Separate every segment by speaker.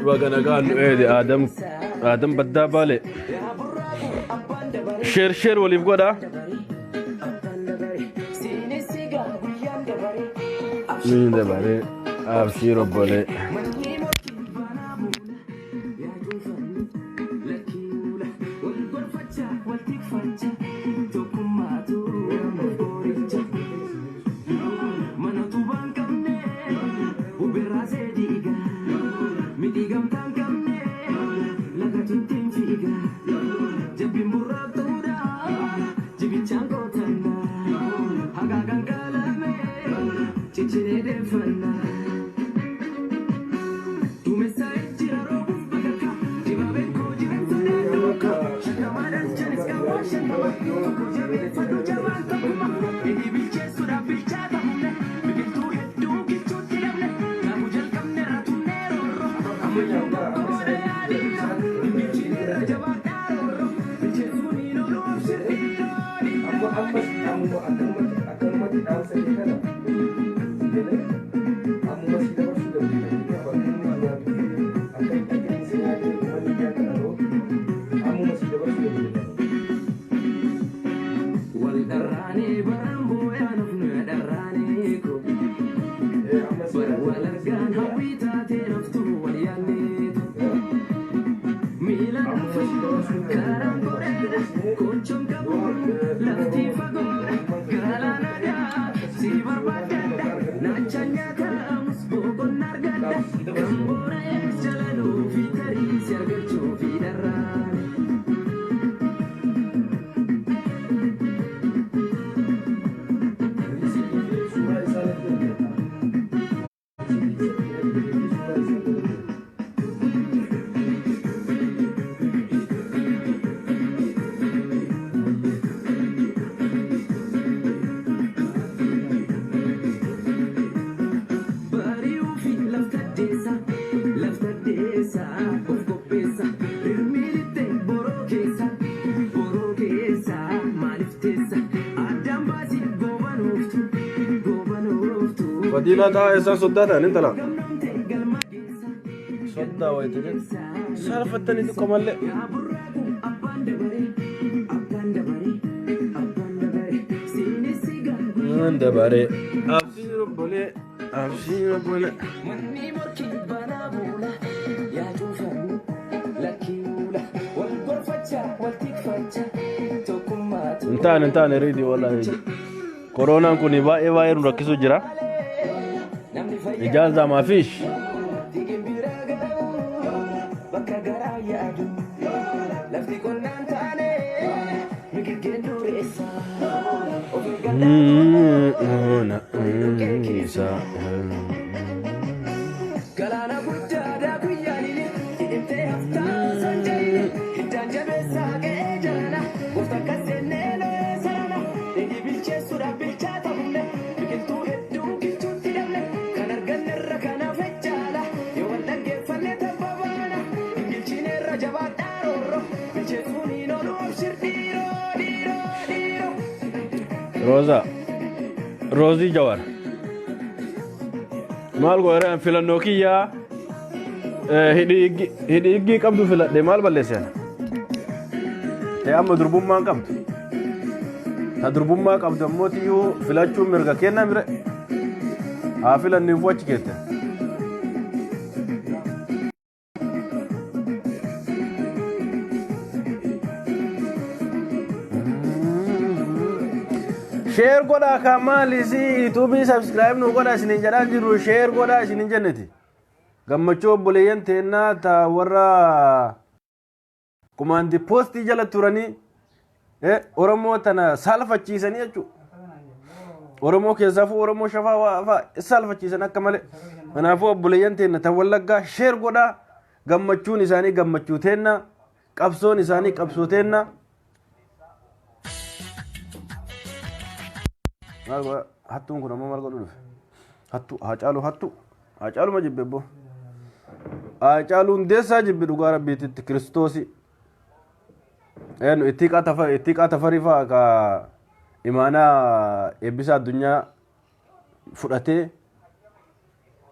Speaker 1: وأنا قال إيه آدم بدأ بالي شير واللي بقوله مين ده بالي أبشر بالي فدينا تا إنسان صدّتها أنت لا صدّا ويتجد سالفتني تكمل لي من دباري أبشر بولي أبشر بولي انتان ريدي والله كورونا كوني باي ركزوا جرا إجازة ما فيش روزي جوار مال غير فيلانوكيا هدي قبض فيلا دي مال بلسان يا ام دربوم ما قبض تدربوم ما قبض موتيو فيلاتشو مرغا كينا مر افيلا نيفوچ كيتا share godha kamalisi YouTube subscribe nu godha isinin jedha jiru share godha isinin jenneti gammachuu obboleeyyan teennaa ta warra kumandi posti jala turani Oromoo tana salfachiisanii jechu Oromoo keessaafu Oromoo shafaa fa salfachiisan akka malee kanaafuu obboleeyyan teenna ta wallaggaa share godha gammachuun isaanii gammachuu teenna qabsoon isaanii qabsoo teenna hattuun kun ammoo maal godhu dhufe hacaalu ma jibbe boo hacaaluun deessaa jibbe dhugaa rabbiititti kiristoosi ittiqaa tafarii fa'a ka imaanaa eebbisa addunyaa fudhatee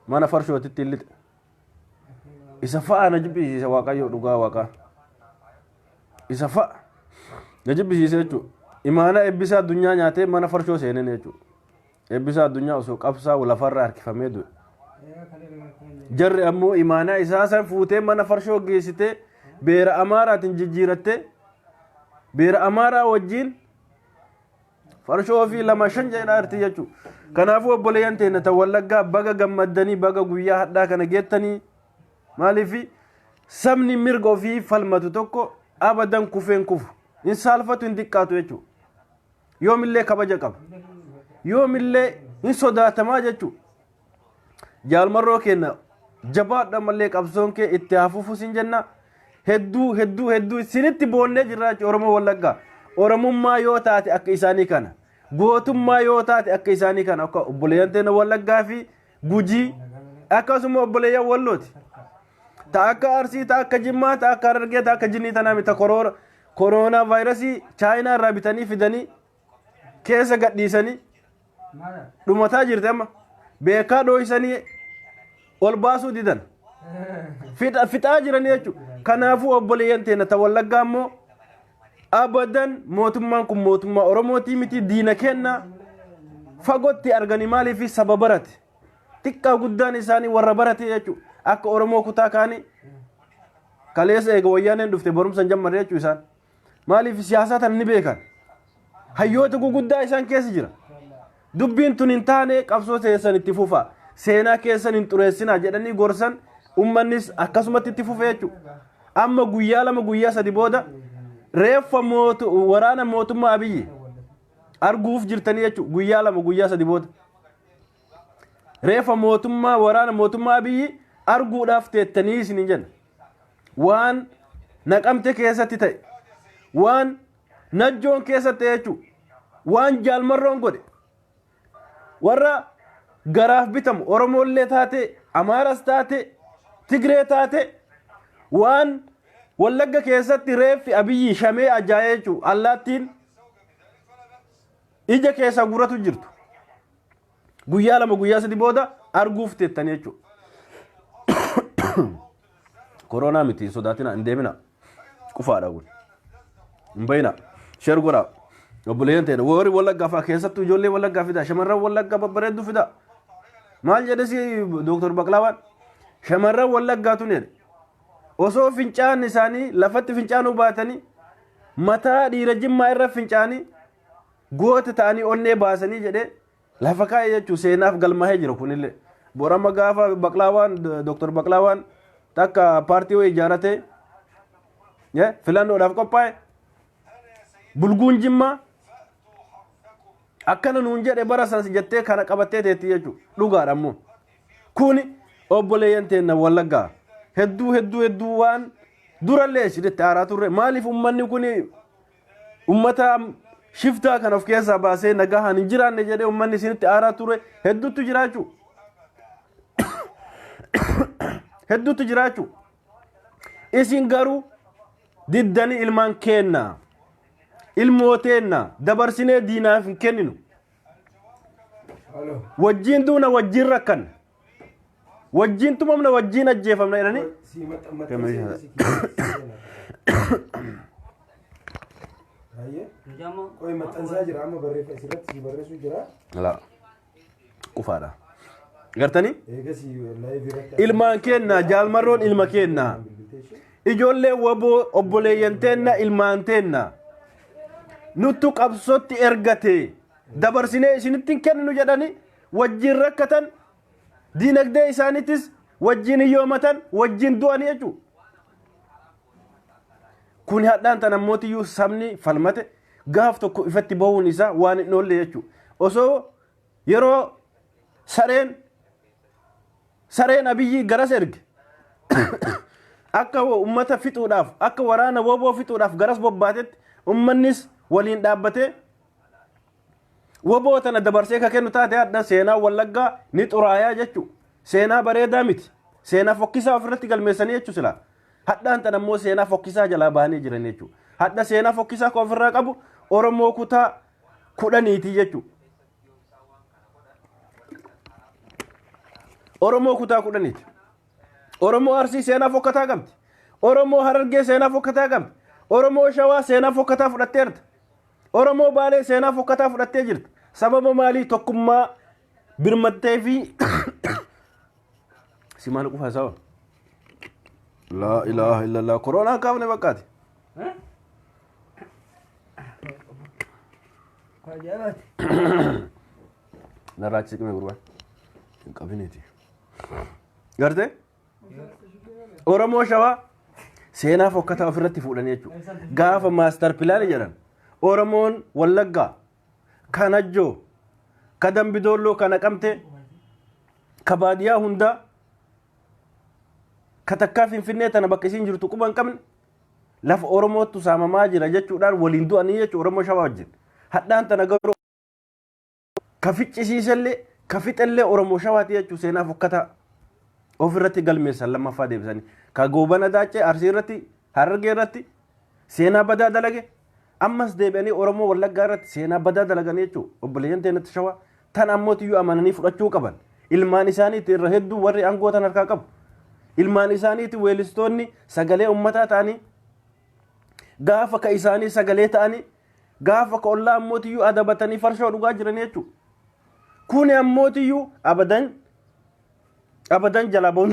Speaker 1: mana farshootitti illixe isa fa'a na jibbisiise waaqayyo dhugaa waaqaa isa fa'a na jibbisiise jechuudha imaana eebbisa addunyaa nyaatee mana farshoo seeneen jechuudha eebbisa addunyaa osoo qabsaa lafarraa harkifamee du'e jarri ammoo imaana isaa san fuutee mana farshoo geessitee beera amaaraatiin jijjiirattee beera amaaraa wajjiin farshoo fi lama shan jedhaa irti jechuudha kanaafuu obboleeyyan teenya ta wallaggaa baga gammaddanii baga guyyaa hadhaa kana geettanii maaliifi sabni mirga ofii falmatu tokko abadan kufeen kufu in saalfatu hin xiqqaatu jechuudha yoomillee kabaja qaba yoomillee in sodaatamaa jechuudha jaalmarroo kenna jabaadha mallee qabsoon kee itti hafuufu sin jenna hedduu sinitti boonnee jirra Oromoo wallaggaa Oromummaa yoo taate akka isaanii kana gootummaa yoo taate akka isaanii kana akka obboleeyyan teenya wallaggaa fi gujii akkasuma obboleeyyan wallooti ta akka arsii ta akka jimmaa ta akka harargee ta akka jinnii tanaa mita koronaa vaayirasii chaayinaa irraa bitanii fidanii keessa gadhiisanii dhumataa jirte amma beekaa dhooysanii ol baasuu didan fixaa jiranii jechuudha kanaafuu obboleeyyan teenya ta wallaggaa ammoo abadan mootummaan kun mootummaa Oromootii miti diina kenna fagotti arganii maaliif sababa barate xiqqaa guddaan isaanii warra barate jechuudha akka Oromoo kutaa kaanii kaleessa eega wayyaaneen dhufte barumsan jammaree jechuudha isaan maaliif siyaasaa tan ni beekan hayyoota guguddaa isaan keessa jira dubbiin tun hin taane qabsoo teessan itti fufa seenaa keessan hin xureessinaa jedhanii gorsan ummannis akkasumatti itti fufe jechuudha amma guyyaa lama guyyaa sadi booda reeffa waraana mootummaa Abiyyi arguuf jirtanii jechuudha guyyaa lama guyyaa sadi booda reeffa waraana mootummaa Abiyyi arguudhaaf teettanii isin jenna waan naqamte keessatti ta'e waan najjoon keessatti ta'e jechuudha waan jaalmarroon godhe warra garaaf bitamu Oromoollee taate Amaaras taate Tigree taate waan wallagga keessatti reeffi Abiyyi shamee ajaa'ee jechuudha allaattiin ija keessa guratu jirtu guyyaa lama guyyaa sadi booda arguuf teettanii jechuudha koronaa miti sodaatina hin deemina qufaadha kun hin bayina sheer godhaa obboleeyyan ta'edha warri wallaggaa fa'aa keessattuu ijoollee wallaggaa fida shamarran wallaggaa babbareedduu fida maal jedhesi Dr. Baqlaawaan shamarran wallaggaatu jedhe osoo fincaan isaanii lafatti fincaanuu baatanii mataa dhiira jimmaa irra fincaanii goota ta'anii onnee baasanii jedhe lafa kaa'ee jechuu seenaaf galmaa'ee jira kunillee borama gaafa Baqlaawaan Dr. Baqlaawaan takka paartii wayii ijaarate filannoodhaaf qophaa'e bulguun jimmaa akkana nuun jedhe bara san jettee kana qabattee teetti jechuudha dhugaadha ammoo kuni obboleeyyan teenya wallaggaa hedduu waan durallee isinitti aaraa turre maaliif ummanni kun ummata shiftaa kan of keessaa baasee nagahaan hin jiraanne jedhee ummanni isinitti aaraa turre hedduutu jiraachuu isin garuu diddanii ilmaan keenna ilmooteenna dabarsinee diinaaf hin kenninu wajjiin duuna wajjiin rakkan wajjiin tumamna wajjiin ajjeefamna jedhanii
Speaker 2: Koy maxxansaa jira amma barreeffama asirratti barreessuu jira.
Speaker 1: Qufaadha. Gartanii? Ilmaan keenna jaalmarroon ilma keenna. Ijoollee waboo obboleeyyan teenna ilmaan teenna. Nuttu qabsootti ergate dabarsinee isinittiin kenninu jedhanii wajjin rakkatan diinagdee isaaniitis wajjin hiyyoomatan wajjin du'anii jechuudha. Kun hadhaan tan ammootiyyuu sabni falmate gaaf tokko ifatti bahuun isaa waan hin oolle jechuudha. Osoo yeroo sareen abiyyi garas erge akka ummata fixuudhaaf akka waraana woboo fixuudhaaf garas bobbaatetti ummannis waliin dhaabbatee woboo tana dabarsee ka kennu taate hadhaan seenaa Wallaggaa ni xuraayaa jechuudha. Seenaa bareedaa miti. Seenaa fokkisaa ofirratti galmeessanii jechuudha silaa. Hadhaan tan ammoo seenaa fokkisaa jalaa bahanii jiran jechuudha. Hadha seenaa fokkisaa kan ofirraa qabu Oromoo kutaa 10 jechuudha. Oromoo kutaa 10. Oromoo Arsii seenaa fokkataa qabdi. Oromoo Harargee seenaa fokkataa qabdi. Oromoo Shawaa seenaa fokkataa fudhatteerta. Oromoo Baalee seenaa fokkataa fudhattee jirti. Sababa maalii tokkummaa birmattee fi si maal qufa sawa? La ilaha illallah. Corona kaafne bakkaati. Narraachi qime gurbaan. Hin qabineeti. Garte? Oromoo Shawaa seenaa fokkataa ofirratti fuudhan jechuudha. Gaafa maastar pilaani jedhan Oromoon Wallaggaa, ka Najjoo, ka Dambidolloo, ka Naqamtee, ka baadiyyaa hundaa, ka takkaa Finfinnee tana bakka isiin jirtu quba hin qabne lafa Oromootu saamamaa jira jechuudhaan waliin du'anii jechuudha Oromoo Shawaa wajjin. Hadhaan tana garuu ka ficcisiisellee ka fixellee Oromoo Shawaati jechuudha seenaa fokkataa ofirratti galmeessan lammaffaa deebisanii. Ka Goobana Daacee Arsii irratti Harargee irratti seenaa badaa dalage ammas deebi'anii Oromoo Wallaggaa irratti seenaa badaa dalagan jechuudha. Obboleeyyan teenatti Shawaa tan ammootiyyuu amananii fudhachuu qaban. Ilmaan isaaniitti irra hedduu warri aangoo tan harkaa qabu. Ilmaan isaaniitti weellistoonni sagalee ummataa ta'anii gaafa ka isaanii sagalee ta'anii gaafa ka ollaa ammootiyyuu adabatanii farshoo dhugaa jiran jechuudha. Kuni ammootiyyuu abadan jalaa bahuu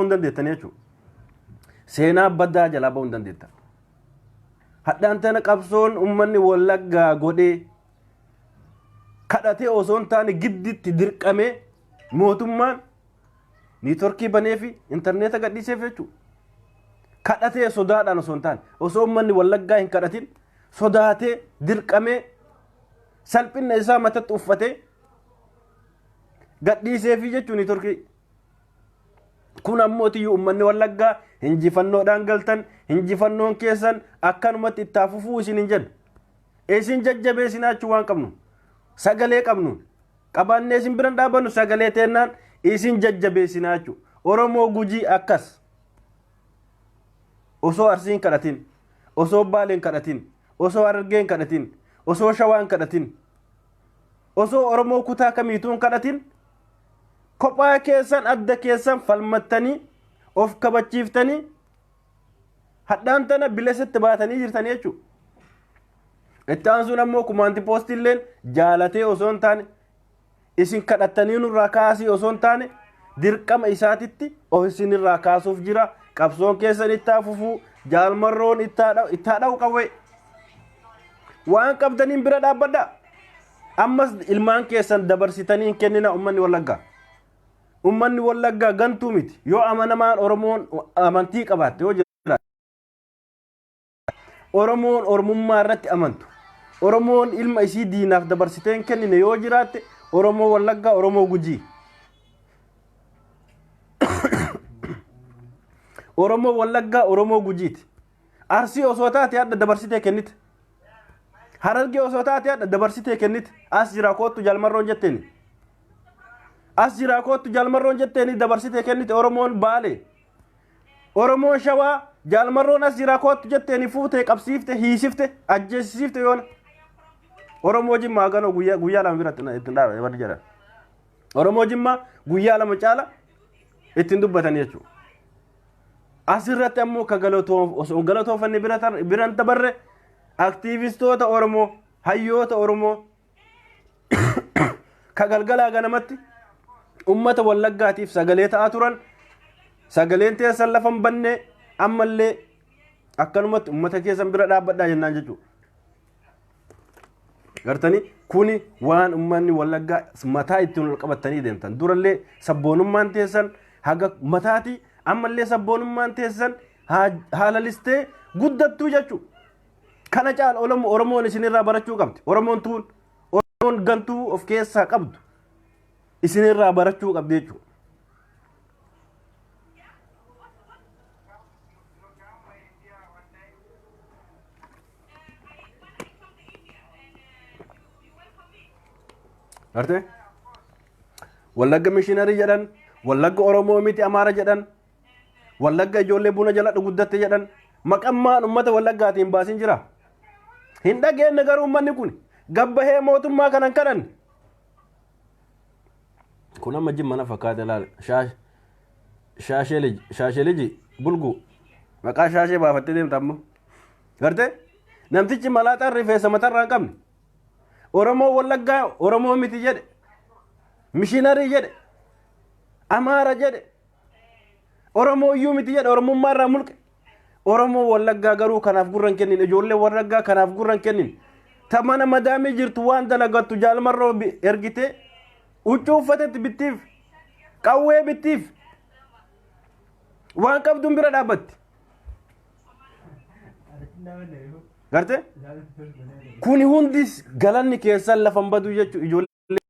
Speaker 1: hin dandeettan jechuudha. Seenaa badaa jalaa bahuu hin dandeettan. Hadhaan tana qabsoon ummanni Wallaggaa godhee kadhatee osoo hin taane gidditti dirqamee mootummaan niitworkii banee fi intarneeta gadhiiseef jechuudha. Kadhatee sodaadhaan osoo hin taane osoo ummanni Wallaggaa hin kadhatin sodaatee dirqamee salphina isaa matatti uffatee gadhiiseefi jechuun niitworkii. Kun ammootiyyuu ummanni Wallaggaa hinjifannoodhaan galtan hinjifannoon keessan akkanumatti itti fufuu isin hin jedhu. Isin jajjabeessinaa jechuu waan qabnu sagalee qabnu qabaannee isin biran dhaabannu sagalee teennaan isin jajjabeessinaa jechuu. Oromoo Gujii akkas osoo Arsiin kadhatin osoo Baaleen kadhatin osoo Harargeen kadhatin osoo Shawaan kadhatin osoo Oromoo kutaa kamiituun kadhatin kophaa keessan adda keessan falmattanii of kabachiiftanii hadhaan tana bilesetti baatanii jirtanii jechuudha. Itti aansuun ammoo kumaanti poostilleen jaalatee osoo hin taane isin kadhattanii nurraa kaasii osoo hin taane dirqama isaatitti of isin irraa kaasuuf jira. Qabsoon keessan itti fufuu jaalmarroon itti dha'u qawwee waan qabdaniin bira dhaabbadhaa. Ammas ilmaan keessan dabarsitanii hin kennina ummanni Wallaggaa. Ummanni Wallaggaa gantuu miti yoo amanamaan Oromoon amantii qabaatte yoo jira Oromoon ormummaa irratti amantu Oromoon ilma isii diinaaf dabarsitee hin kennine yoo jiraatte Oromoo Wallaggaa Oromoo Gujii Oromoo Wallaggaa Oromoo Gujiiti. Arsii osoo taate hadda dabarsitee kennite. Harargee osoo taate hadda dabarsitee kennite. As jira koottu jalmarroon jetteeni. As jira koottu jalmarroon jetteeni dabarsitee kennite Oromoon Baalee. Oromoon Shawaa jalmarroon as jira koottu jetteeni fuutee qabsiifte hiisifte ajjeesisiifte yoona. Oromoo Jimmaa ganoo guyyaa lama biratti ittiin dhaabe warri jedhan. Oromoo Jimmaa guyyaa lama caala ittiin dubbatan jechuudha. Asirratti ammoo ka osoo galatoofanne biran dabarre aktiivistoota Oromoo hayyoota Oromoo ka galgalaa ganamatti ummata Wallaggaatiif sagalee ta'aa turan sagaleen teessan lafan bannee ammallee akkanumatti ummata keessan bira dhaabbadhaa jennaan jechuudha. gartanii kuni waan ummanni wallaggaa mataa ittiin ol qabatanii deemtan durallee sabboonummaan teessan haga mataati ammallee sabboonummaan teessan haala listee guddattuu jechuudha. Kana caala Oromoon isinirraa barachuu qabdi. Oromoon gantuu of keessaa qabdu isinirraa barachuu qabdi jechuudha. Garte wallagga mishiinarii jedhan wallagga Oromoo miti Amaara jedhan wallagga ijoollee buna jala dhuguddatte jedhan maqammaan ummata wallaggaatiin baasin jira. Hin dhageenye garuu ummanni kun gabbahee mootummaa kanan kadhan. Kun amma jimmana fakkaate laal shaasheliji bulgu maqaa shaashee baafattee deemta ammoo. Garte namtichi malaaxaan rifeensa matarraa hin qabne Oromoo wallaggaa Oromoo miti jedhe mishiinarii jedhe Amaara jedhe Oromoo iyyuu miti jedhe Oromummaa irraa mulqe Oromoo wallaggaa garuu kanaaf gurran kennin ijoollee wallaggaa kanaaf gurran kennin ta mana madaamii jirtu waan dalagattu jaalmarroo ergite huccuu uffatetti bittiif qawwee bittiif waan qabduun bira dhaabbatti. Garte kuni hundis galanni keessan lafan badu jechuudha ijoollee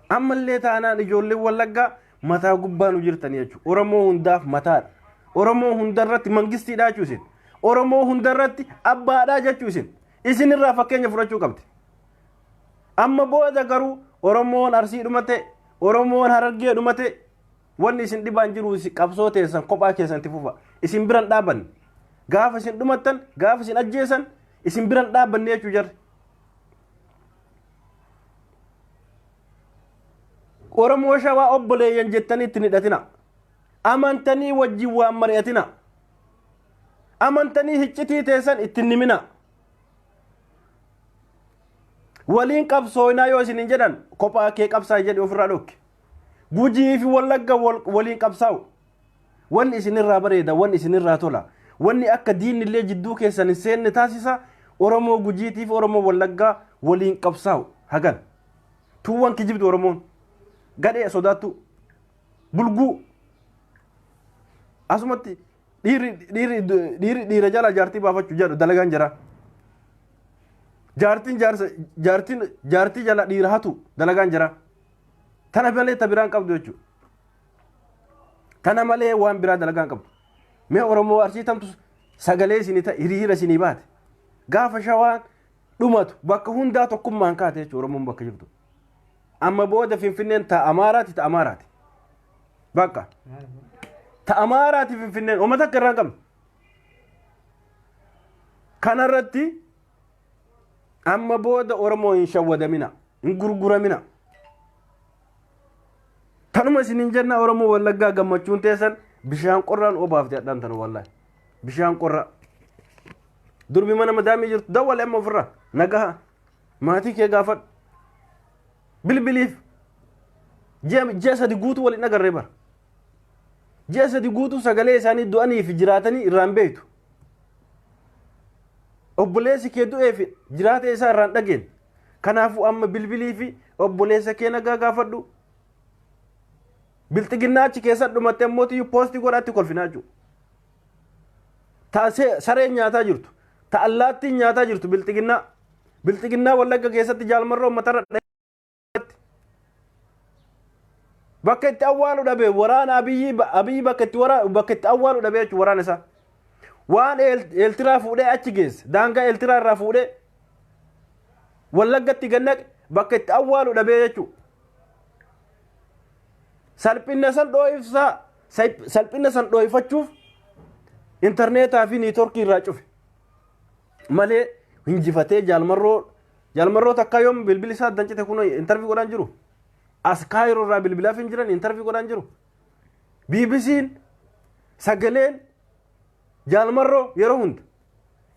Speaker 1: ammallee taanaan ijoollee wallaggaa mataa gubbaan jirtan jechuudha. Oromoo hundaaf mataadha. Oromoo hundarratti mangistiidha jechuu isin. Oromoo hundarratti abbaadha jechuu isin. Isinirraa fakkeenya fudhachuu qabdi. Amma booda garuu Oromoon Arsii dhumate Oromoon Harargee dhumate wanni isin dhibaan jiru qabsoo teessan kophaa keessanitti fufa isin biran dhaabanne gaafa isin dhumattan gaafa isin ajjeesan isin biran dhaabanne jechuu jarri. Oromoo Shawaa obboleeyyan jettanii itti hidhatina amantanii wajjin waan mari'atina amantanii hiccitii teessan itti nimina waliin qabsooynaa yoo isin hin jedhan kophaa kee qabsaa jedhe ofirraa dhokki. Gujii fi wallagga waliin qabsaa'u wanni isinirraa bareeda wanni isinirraa tola wanni akka diinillee jidduu keessan hin seenne taasisa Oromoo Gujiitiif Oromoo wallaggaa waliin qabsaa'u hagan tuuwwan kijibdu Oromoon gadhee sodaattu bulguu asumatti dhiira jala jaartii baafachuu jedhu dalagaan jira. Jaartii jala dhiira hatu dalagaan jira. Tana malee ta biraan qabdu jechuudha. Tana malee waan biraa dalagaan qabdu. Mee Oromoo Arsii tamtu sagalee isinii hiriira isinii baate. Gaafa Shawaan dhumatu bakka hundaa tokkummaan kaate jechuudha Oromoon bakka jirtu. Amma booda Finfinneen ta Amaaraati. Bakka. Ta Amaaraati Finfinneen uummata akka irraa hin qabne. Kanarratti amma booda Oromoo hin shawwadamina hin gurguramina. Tanuma isinin jenna Oromoo wallaggaa gammachuun teessan bishaan qorraan obaaf jedhan tan wallahi bishaan qorra durbi mana madaamii jirtu dawwal amma ofirra nagaha maatii kee gaafadhu bilbiliif ji'a sadi guutuu waliin agarree bara ji'a sadi guutuu sagalee isaanii du'anii fi jiraatanii irraan beektu obboleessi kee du'ee fi jiraata isaa irraan dhageen kanaafuu amma bilbilii fi obboleessa kee nagaa gaafadhu. Bilxiginnaa achi keessa dhumattee mootii poostii godhaatti kolfinaa jiru. Ta saree nyaataa jirtu. Ta allaattiin nyaataa jirtu bilxiginnaa. Bilxiginnaa wallagga keessatti jaalmarroo matarra dhabeetti. Bakka itti awwaalu dhabee waraana abiyyi bakka itti awwaalu dhabee jechuun waraana isaa. Waan eeltiraa fuudhee achi geesse daangaa eeltiraa irraa fuudhee wallaggatti gannaqe bakka itti awwaalu dhabee jechuudha. Salphina san dhooyfachuuf intarneetaa fi niitoorkii irraa cufe malee hinjifatee jaalmarroo takka yoom bilbili isaa dancite kun intarvii godhaan jiru as kaayiroo irraa bilbilaaf hin jiran intarvii godhaan jiru BBC'n sagaleen jaalmarroo yeroo hunda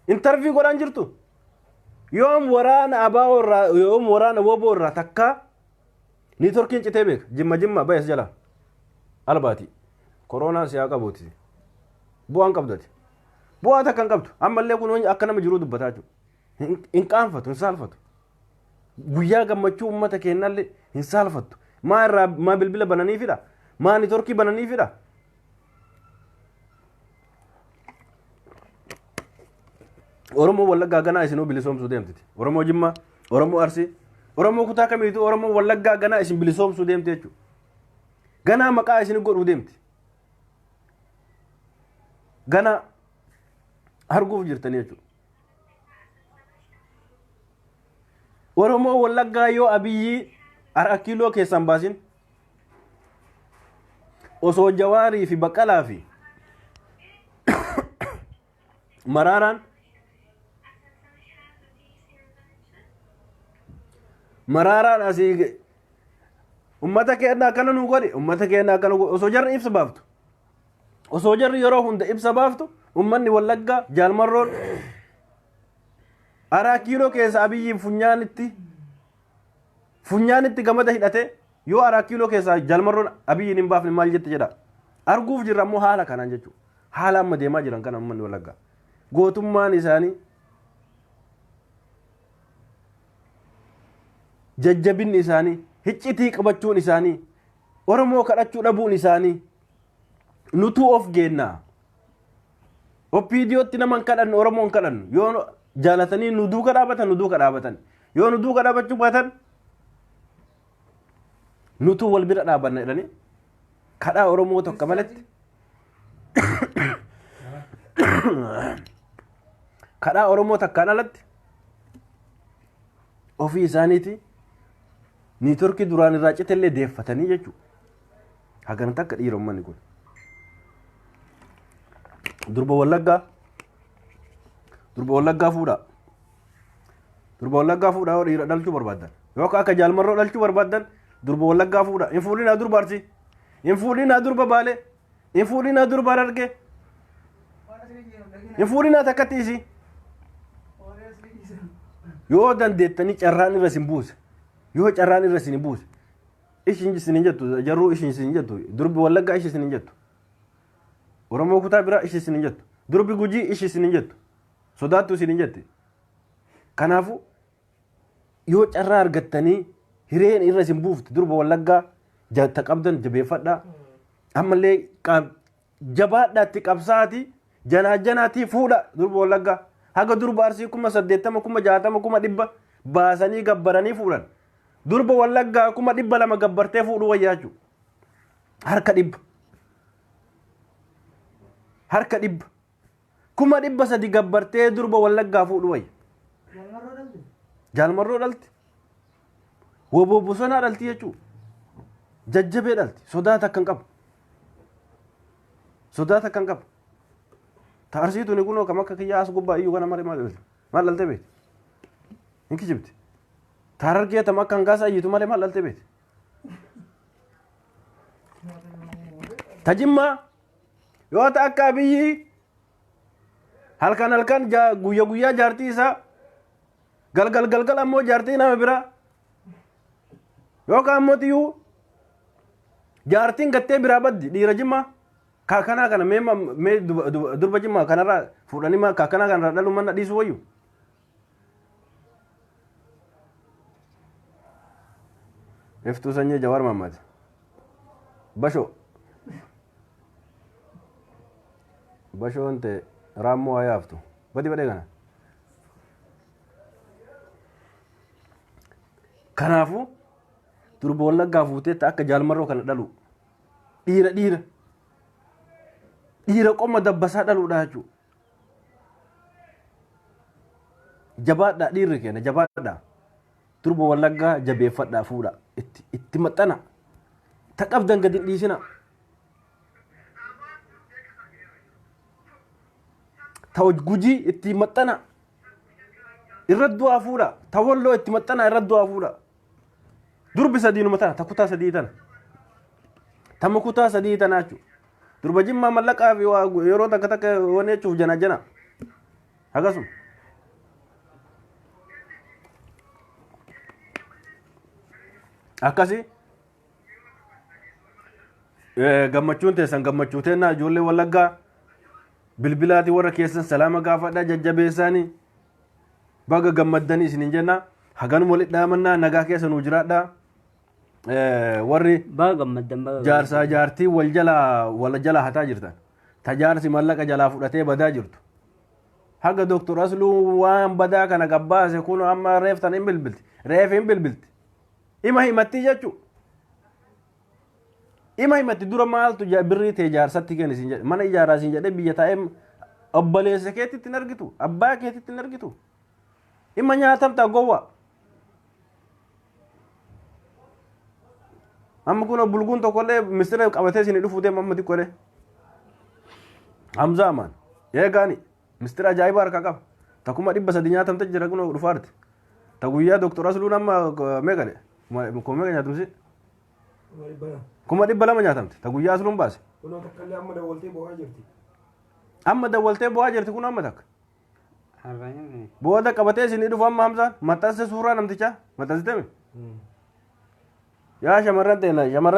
Speaker 1: intarvii godhaan jirtu yoom waraana abaa'oo irraa yoom waraana woboo irraa takka niitoorkiin citee beeka jimma bayas jala albaati koronaan siyaa qabuuti bu'aan qabdati bu'aa takka hin qabdu ammallee kun akka nama jiruu dubbataa jiru hin qaanfatu hin saalfatu guyyaa gammachuu uummata keenyallee hin saalfattu maa bilbila bananiifidha maa nitorkii bananiifidha. Oromoo Wallaggaa ganaa isinuu bilisoomsuu deemtiti. Oromoo Jimmaa, Oromoo Arsii, Oromoo kutaa kamiitu Oromoo Wallaggaa ganaa isin bilisoomsuu deemti jechuudha. Ganaa maqaa isin godhuu deemti. Ganaa arguuf jirtanii jechuudha. Oromoo Wallaggaa yoo Abiyyi har'a kiiloo keessan baasin osoo Jawaarii fi Baqqalaa fi Maraaraan asii ummata keenya akkana nu godhe ummata keenya akkana godhe osoo jarri ibsa baaftu osoo jarri yeroo hunda ibsa baaftu ummanni Wallaggaa Jaalmarroon araa kiiloo keessa Abiyyiin funyaanitti gamada hidhate yoo araa kiiloo keessa Jaalmarroon Abiyyiin hin baafne maal jette jedha arguuf jirra ammoo haala kanaan jechuudha haala amma deemaa jiran kana ummanni Wallaggaa gootummaan isaanii jajjabinni isaanii hiccitii qabachuun isaanii Oromoo kadhachuu dhabuun isaanii nutuu of geennaa oppiidiyootti nama hin kadhannu Oromoo hin kadhannu yoo jaalatanii nu duuka dhaabatan yoo nu duuka dhaabachuu baatan nutuu wal bira dhaabanna jedhanii kadhaa Oromoo tokko malatti kadhaa Oromoo takkaan alatti ofii isaaniiti niitorkii duraan irraa citellee deeffatanii jechuudha. Haganatti akka dhiira uummanni kun. Durba Wallaggaa fuudha. Durba Wallaggaa fuudha yoo dhiira dhalchuu barbaadan. Yookaan akka Jaalmarroo dhalchuu barbaadan durba Wallaggaa fuudha. Hin fuudhinaa durba Arsii. Hin fuudhinaa durba Baalee. Hin fuudhinaa durba Harargee. Hin fuudhinaa takkatti isii. Yoo dandeettanii carraan irra isin buuse. Yoo carraan irra isin buuse. Ishiin isin jettu jarruu ishiin isin jettu durbi Wallaggaa ishi isin jettu. Oromoo kutaa biraa ishi isin jettu. Durbi Gujii ishi isin jettu. Sodaattu isin jetti. Kanaafuu yoo carraa argattanii hireen irra isin buufte durba Wallaggaa jatta qabdan jabeeffadhaa. Ammallee jabaadhaatti qabsaati janaajanaatti fuudha durba Wallaggaa. Haga durba Arsii 80,000 60,000 baasanii gabbaranii fuudhan. Durba Wallaggaa 200 gabbartee fuudhu wayyaachuu. Harka 300 gabbartee durba Wallaggaa fuudhu wayya. Jaalmarroo dhalti. Woboo bosonaa dhalti jechuu. Jajjabee dhalti. Sodaata akkan qabu. Taarsiitu ni kunoo kam akka kiyyaa as gubbaa iyyuu kana malee maal dhalte beeti. Hin kijibti. Taarargee tam akka hangaasa iyyitu malee maal dhalte beeti. Tajimmaa yoo ta'a akka Abiyyi halkan guyyaa jaartii isaa galgal ammoo jaartii nama biraa yookaan ammoo tiyyuu jaartiin gattee biraa baddi dhiira Jimmaa. Kakana kana mee durba Jimmaa kanarraa fuudhanii kakana kanarraa dhaluu manna dhiisuu wayyu. Iftuu sanyii Jawaar Mahmad. Bashoon ta'e raammoo haa yaaftu. Badii kana. Kanaafuu durba Wallaggaa fuuteetti akka Jaalmarroo kana dhalu. Dhiira qoma dabbasaa dhaluudha jechuudha. Jabaadhaa dhiirri keenya jabaadhaa. Durba Wallaggaa jabeeffadhaa fuudha. Itti maxxana. Ta qabdan gadi hin dhiisina. Ta Gujii itti maxxana. Irra du'aa fuudha. Ta Walloo itti maxxana irra du'aa fuudha. Durbi sadiinuma tana ta kutaa sadii tana. Ta kutaa sadii tana jechuudha. Durba Jimmaa mallaqaa fi yeroo takka waan jechuuf jana. Akkasuma. Akkasii gammachuun teessan gammachuu teennaa ijoollee Wallaggaa bilbilaati warra keessan salaama gaafadhaa jajjabeessaanii baga gammaddanii isinin jenna haganuma walitti dhaamannaa nagaa keessa nuu jiraadhaa warri
Speaker 3: baga gammaddan baga
Speaker 1: jaarsaa jaartii wal jala hataa jirtan tajaarsi mallaqa jalaa fudhatee badaa jirtu haga doktor asluu waan badaa kana gabbaase kun amma reeftan hin bilbilti reef hin bilbilti ima himatti jechu ima himatti dura maaltu birrii tee jaarsatti kenni isin jedhe mana ijaaraa isin jedhe biyya taa'ee obboleessa keetitti hin argitu abbaa keetitti hin argitu ima nyaatamta gowwa amma kun bulguun tokkollee mistira qabatee isin dhufuu deema amma xiqqoodhe hamzaa maan eegaani mistira ajaa'iba harka qaba takkuma 300 nyaatamte jira kun dhufaarti ta guyyaa doktor asluun amma meeqadhe kuma meeqa nyaatamsi kuma 200 nyaatamte ta guyyaa asluun baase
Speaker 2: kunoo takkallee amma dawwaltee bo'aa jirti
Speaker 1: amma dawwaltee bo'aa jirti kun amma takka
Speaker 3: harraan
Speaker 1: booda qabatee isin dhufu amma hamzaan maxxanse suuraa namtichaa maxxansiteme yaa shamarran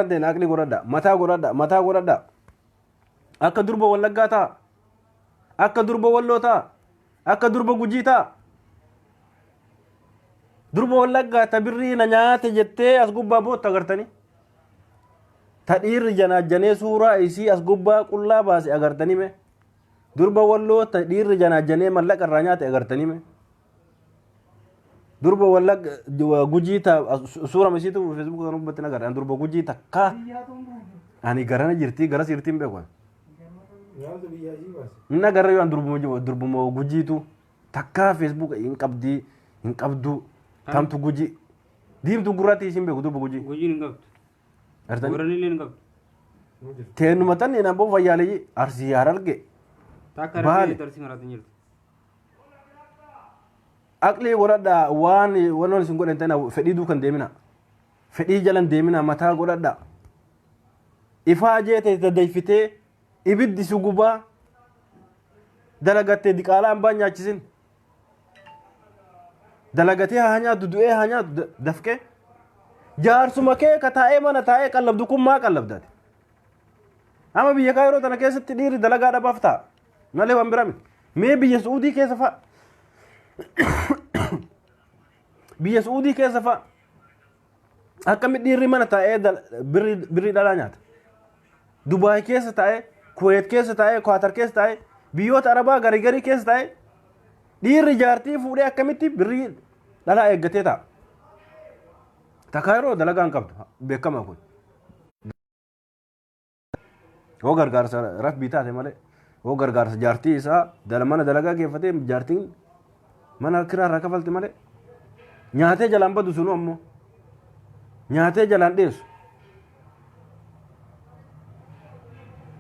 Speaker 1: teena aqli godhadha mataa godhadha akka durba wallaggaa ta'a akka durba walloo ta'a akka durba gujii ta'a durba wallaggaa ta birrii na nyaate jettee as gubbaa bootta agartanii ta dhiirri janaajjanee suuraa isii as gubbaa qullaa baase agartanii mee durba walloo ta dhiirri janaajjanee mallaqa irraa nyaate agartanii mee durba wallagga gujii ta suura misiitu feesbuuk kan ubbatti nagarra durba gujii takka ani garana jirti garas jirti hin beeku
Speaker 2: nyaata biyyaa isii baase
Speaker 1: na garra yoo durbuma gujiitu takka feesbuuk hin qabdu tamtu guji diimtu gurraatti isin beeku durba gujii
Speaker 3: gujiin hin qabdu
Speaker 1: artani
Speaker 3: goranillee hin qabdu
Speaker 1: teenuma tan ina boo fayyaalee arsii hararge
Speaker 3: takka
Speaker 1: Baale.
Speaker 3: rafee tarsi maratin jirtu
Speaker 1: aqli godhadha waan wanoon isin godhan tana fedhii duukan deemina fedhii jalan deemina mataa godhadha ifaa jeete daddayfitee ibiddi si gubaa dalagattee diqaalaa hambaa nyaachisin dalagatee haa nyaatu du'ee haa nyaatu dafqee jaarsuma kee ka taa'ee mana taa'ee qallabdu kun maa qallabdaati ama biyya kaa yeroo tana keessatti dhiirri dalagaa dhabaaf ta'a malee waan biraa miti mee biyya suudii keessa fa'a biyya suudii keessa fa'a akkamitti dhiirri mana taa'ee birrii dhalaa nyaata dubaay keessa taa'ee kuweet keessa taa'ee kwaatar keessa taa'ee biyyoota arabaa garii keessa taa'ee dhiirri jaartii fuudhee akkamitti birrii dhalaa eeggatee ta'a takkaa yeroo dalagaa hin qabdu beekama kun yoo gargaarsa rabbii taate malee yoo gargaarsa jaartii isaa mana dalagaa geeffatee jaartiin mana kiraa irraa kafalti malee nyaatee jalaan badu sunu ammoo nyaatee jalaan dheessu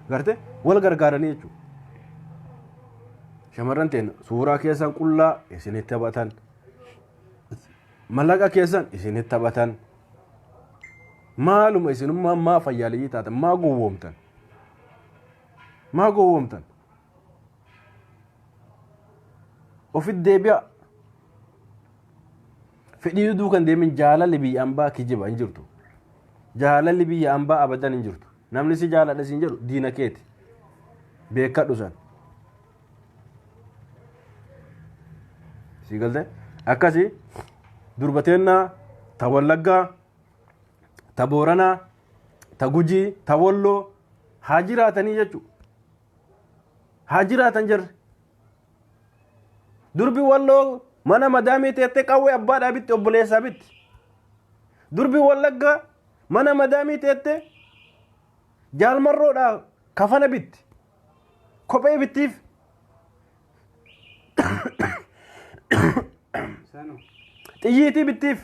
Speaker 1: garte wal gargaaranii jechuudha shamarran teen suuraa keessan qullaa isinitti taphatan mallaqa keessan isinitti taphatan maaluma isinummaa maa fayyaalii taatan maa gowwoomtan ofit deebi'a fedhii duukan deemin jaalalli biyya ambaa kijiba hin jirtu jaalalli biyya ambaa abadan hin jirtu namni si jaaladha siin jedhu diina keeti beekadhu san si galte akkasi durbateennaa ta wallaggaa ta booranaa ta gujii ta walloo haa jiraatanii jechu haa jiraatan jirre durbi walloo mana madaamii teettee qawwee abbaadhaa bitti obboleessaa bitti durbi wallaggaa mana madaamii teettee jaalmarroodhaa kafana bitti kophee bittiif xiyyiitii bittiif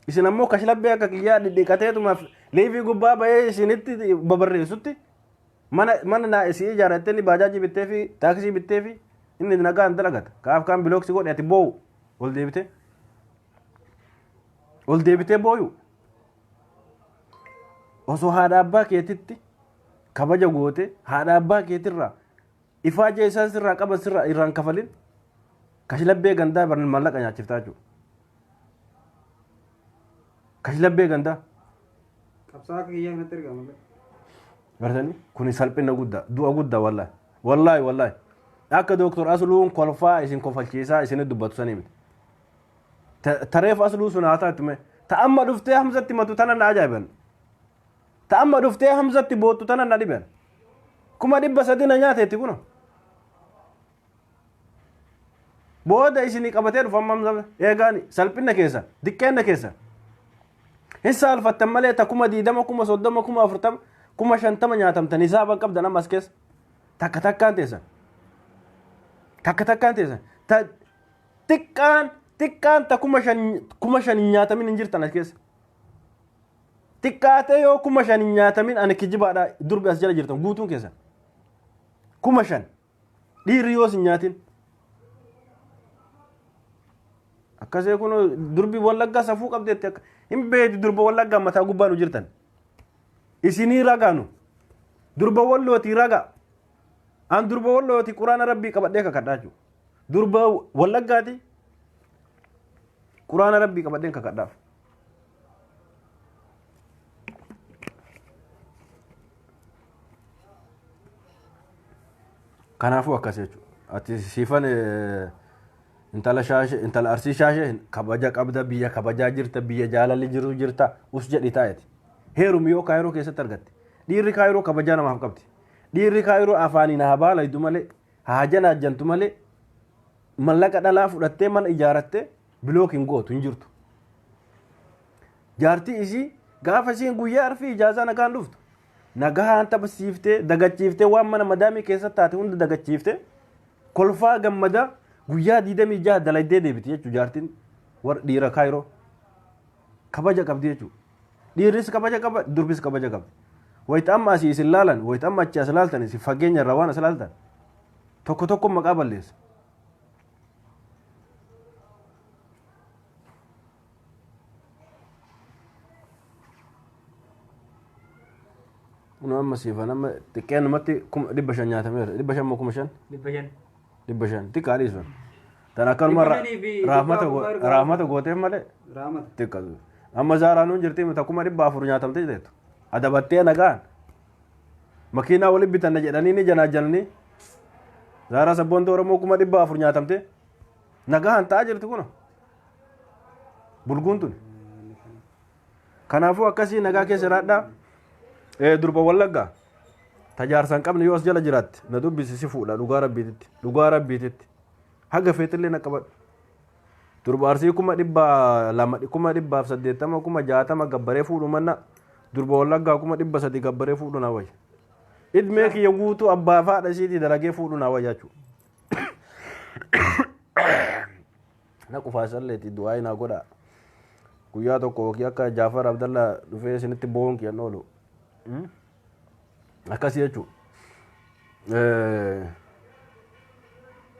Speaker 1: isin ammoo kashlabbee akka kiyyaa dhidhiqateetumaaf leefii gubbaa bahee isinitti babarreessutti mana naa isii ijaarrattee ni baajaajii bittee fi taaksii bittee fi inni nagaan dalagata kaaf kaan bilooksi godhe ati boo'u ol deebitee booyu osoo haadha abbaa keetitti kabaja goote haadha abbaa keetirraa ifaajee isaan sirraa qaban sirraa irraan kafalin kashlabbee gandaa baran mallaqa nyaachiftaa jechuudha kashlabbee gandaa
Speaker 3: qabsaa akka kiyyaa kanatti argama
Speaker 1: gartanii kun salphina guddaa du'a guddaa wallaahi wallahi akka doktor asluun kolfaa isin kofalchiisaa isin dubbatu sanii miti tareef asluu sun haa taatume ta amma dhuftee hamzatti matu tana na ajaa'iban ta amma dhuftee hamzatti boottu tana na dhiban kuma 300 na nyaateetti kuno booda isinii qabatee dhufa hamza eegaani salphina keessa diqqeenna keessa hin saalfattan malee ta kuma 20 kuma 30 kuma 40 kuma 50 nyaatamtan hisaaban qabdan ammas keessa takka takkaan teessan ta xiqqaan ta kuma 5 nyaatamin hin jirtan as keessa xiqqaatee yoo kuma 5 nyaatamin ani kijibaadha durbi as jala jirtan guutuun keessa kuma 5 dhiirri yoos hin nyaatin akkasee kun durbi wallaggaa safuu qabdeetti akka hin beedi durba wallaggaa mataa gubbaanu jirtan isinii ragaanu durba wallooti raga an durba wallooti quraana rabbii qabadhee kakadhaa jechuudha durba wallaggaati quraana rabbii qabadheen kakadhaaf kanaafuu akkas jechuudha ati siifan intala arsii shaashee kabaja qabda biyya kabajaa jirta biyya jaalalli jiru jirta us jedhi taa'eeti heerumi yoo kaayiroo keessatti argatte dhiirri kaayiroo kabajaa namaaf qabdi dhiirri kaayiroo afaaniin haa baalaydu malee haa janaajjantu malee mallaqa dhalaa fudhattee mana ijaarattee bilook hin gootu hin jirtu jaartii isii gaafa isiin guyyaa arfii ijaazaa nagaan dhuftu nagaan taphasiiftee dagachiiftee waan mana madaamii keessatti taate hunda dagachiiftee kolfaa gammadaa guyyaa 26 dalaydee deebiti jechuudha jaartiin warra dhiira kaayiroo kabaja qabdi jechuudha dhiirris kabaja qaba durbis kabaja qabdi wayita amma asii isin laalan wayita amma achi as laaltan isin fageenya irraa waan as laaltan tokko maqaa balleessa amma siifan amma xiqqeenumatti 500 nyaatameera 500 moo 500 500 xiqqaa dhiisun tan akkanuma raahmata gooteef malee xiqqa amma zaaraanuun jirti mita 400 nyaatamte jettu adabattee nagaan makiinaa wali bitanna jedhanii ni janaajananii zaaraa sabboonta oromoo 400 nyaatamte nagaan ta'aa jirti kuno bulguun tun kanaafuu akkasii nagaa keessa raadhaa durba wallaggaa tajaarsan qabne yoo as jala jiraatti na dubbisi si fuudha dhugaa rabbiititti haga feetillee na qabadhu durba arsii 280 60 gabbaree fuudhu manna durba wallaggaa 300 gabbaree fuudhu na wayya idmee kiyya guutuu abbaa faadha isiitii dalagee fuudhu na wayya jechuudha na qufaasalleeti du'aa naa godha guyyaa tokko wakii akka Jaafar Abdallaa dhufee isinitti boon kiyyan oolu akkasii jechuudha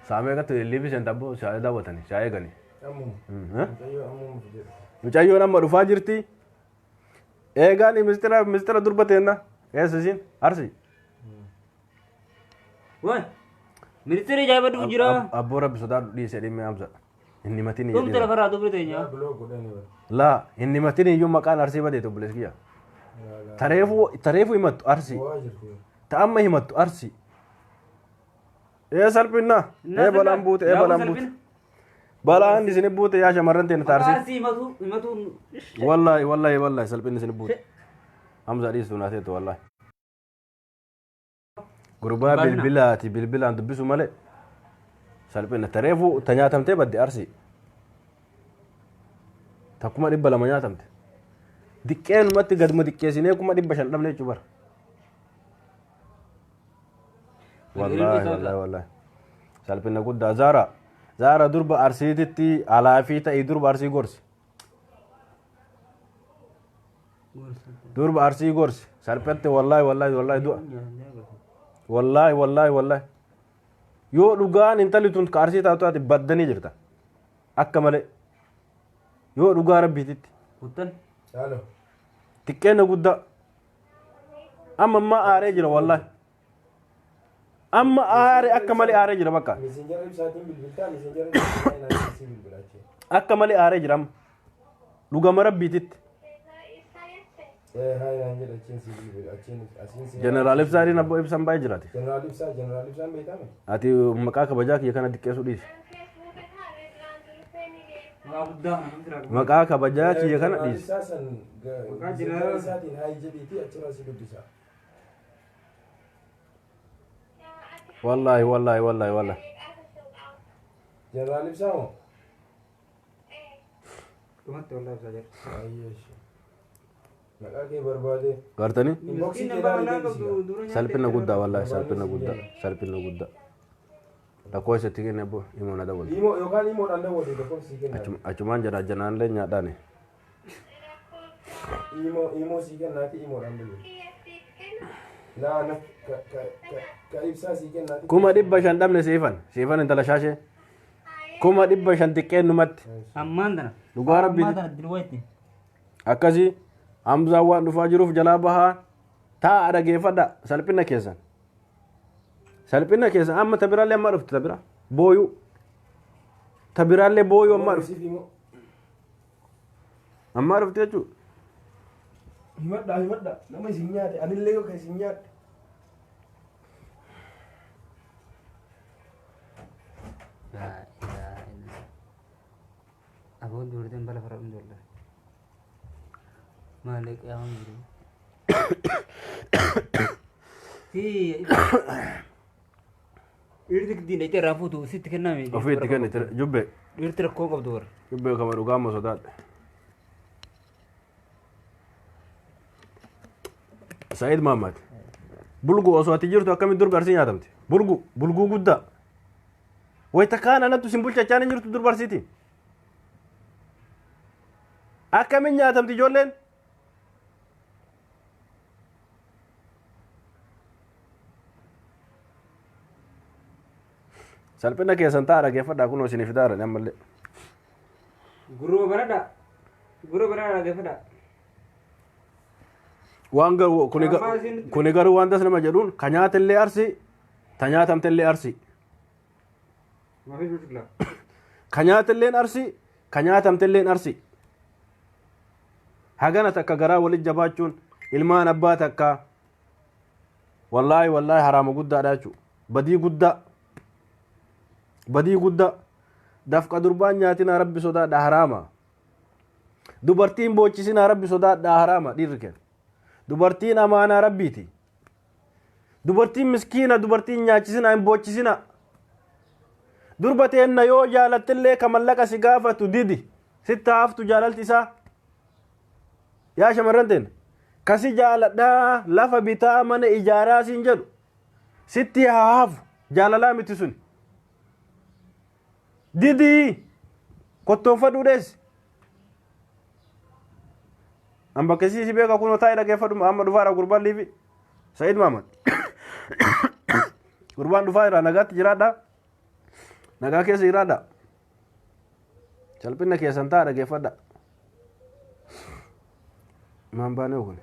Speaker 1: saamee gatti liibisen tabbo shaayee daawwatanii shaayee ganii mucayyoon amma dhufaa jirti eegaan ministeera durba teenna eessa isiin arsi
Speaker 3: ministeera jaabadhu jira
Speaker 1: abboo rabbi sodaa dhiisee dhimmee amsa inni matiin
Speaker 3: dhumte lafarraa dubri teenya
Speaker 1: laa inni matiin iyyuu maqaan arsii badeetu obbolees kiyya tareefu himattu arsi ta'amma himattu arsi salphinna balaan buute balaan isin buute yaa shamarran teenya taarsi wallahi salphinni isin buute hamza dhiistu naateetu wallahi gurbaa bilbilaan dubbisu malee salphinna tareefu ta nyaatamtee badde arsi takkuma 200 nyaatamte diqqeenumatti gaduma diqqeessinee 500 dhabne jechuu bara wallahi salphinna guddaa zaara durba arsiititti alaafii ta'ii durba arsii gorsi durba arsii gorsi salphette wallahi du'a wallahi yoo dhugaan intalli tun ka arsii taatu ati baddanii jirta akka malee yoo dhugaa rabbiititti xiqqeena guddaa amma aaree jira wallahi amma aaree akka malee aaree jira bakka akka malee aaree jira amma dhugama rabbiititti
Speaker 2: Hai naan jedha achiin si dhiibe achiin asiin si.
Speaker 1: Jeneraal Ibsaadhiin abboo ibsan baay'ee jiraate.
Speaker 2: Jeneraal Ibsaan beekame.
Speaker 1: Ati maqaa kabajaa kiyya kana xiqqeessuu dhiisi.
Speaker 3: Waa guddaa kana namatti raakuu.
Speaker 1: Maqaa kabajaa kiyya kana dhiisi.
Speaker 2: Jeneraal Ibsaa san jeneraal isaatiin hai jedhiiti achirraa si dubbisa.
Speaker 1: Wallaahi.
Speaker 2: Jeneraal Ibsaa moo?
Speaker 3: Dhumatti waldaa ibsaa jira.
Speaker 2: Ayyeesh. Maqaa kee barbaade.
Speaker 1: Gartanii?
Speaker 2: Inboxii
Speaker 3: Miskiin
Speaker 2: kee
Speaker 3: abbaa
Speaker 2: ilaalee
Speaker 3: bal'aa qabdu
Speaker 2: deebisisaa.
Speaker 3: dura nyaatee
Speaker 1: Salphina
Speaker 3: jira.
Speaker 1: guddaa wallaahi salphina guddaa. Lakkoo isatti kenne abboo himoo na dabalu.
Speaker 2: Imo yookaan imoodhaan daawwate tokko sii kennaa.
Speaker 1: Achumaan jira janaan lee nyaadhaani.
Speaker 2: Imo sii kennaati imoodhaan daawwate. Naana ka ibsaa sii kennaati.
Speaker 1: 500 dhabne siifan intala shaashee. 500 xiqqeennumatti.
Speaker 3: Ammaan tana.
Speaker 1: Dhugaa rabbiiti.
Speaker 3: Ammaan tana dilwaatti.
Speaker 1: Akkasii Hamzaan waan dhufaa jiruuf jalaa bahaa taa'a dhageeffadha salphina keessan. Salphina keessan amma tabiraallee amma dhufte tabira booyuu. Tabiraallee booyuu amma dhufte. Amma dhufte jechuudha.
Speaker 2: Himadha nama isin nyaate anillee yoo ka isin nyaadhe.
Speaker 3: Aboon dubartiin bala fara dhumu joolla. Maalee qiyaaman jiru. Dhiirti ittiin dhaqxee irraa fuutu sitti kenname.
Speaker 1: Ofii itti kennite jubbee.
Speaker 3: Dhiirti rakkoo qabdu warra.
Speaker 1: Jubbee kama dhugaa amma sodaadhe. Sa'iid Mahammad. Bulguu osoo ati jirtu akkamitti durbi arsii nyaatamti? Bulguu guddaa. Wayita kaan anattu sin bulchachaan hin jirtu durbi arsiiti. Akkamiin nyaatamti ijoolleen? Salphina keessan ta'a dhageeffadhaa kunoo isinii fidaara ammallee.
Speaker 3: Gurruma baradhaa. Gurruma baradhaa dhageeffadhaa.
Speaker 1: Waan garuu kuni garuu waan tas nama jedhuun ka nyaatillee arsi ta nyaatamtillee arsi.
Speaker 3: Maafii shulshulaa.
Speaker 1: Ka nyaatilleen arsi ka nyaatamtilleen arsi. Hagana takka garaa walit jabaachuun ilmaan abbaa takka wallaahi haraama guddaadha jechuudha. Badii guddaa dafqa durbaan nyaatinaa rabbi sodaadha haraama. Dubartiin boochisinaa rabbi sodaadha haraama dhiirri kenna. Dubartiin amaanaa rabbiiti. Dubartiin miskiina dubartiin nyaachisinaa hin boochisina. Durba teenna yoo jaalattillee ka mallaqa si gaafatu didi sitti haftu jaalalti isaa. Yaa shamarran teenna kasi jaaladhaa lafa bitaa mana ijaaraa siin jedhu sitti haafu jaalalaa miti sun. Didi kottoonfadhuu dheessi. Amba kasii si beeka kunoo taa'ee dhageeffadhu amma dhufaadha gurbaan liifi Sa'iid Mahammad. Gurbaan dhufaa jira nagaatti jiraadha. Nagaa keessa jiraadha. Salphina keessan ta'a dhageeffadha. Maan baanee kun.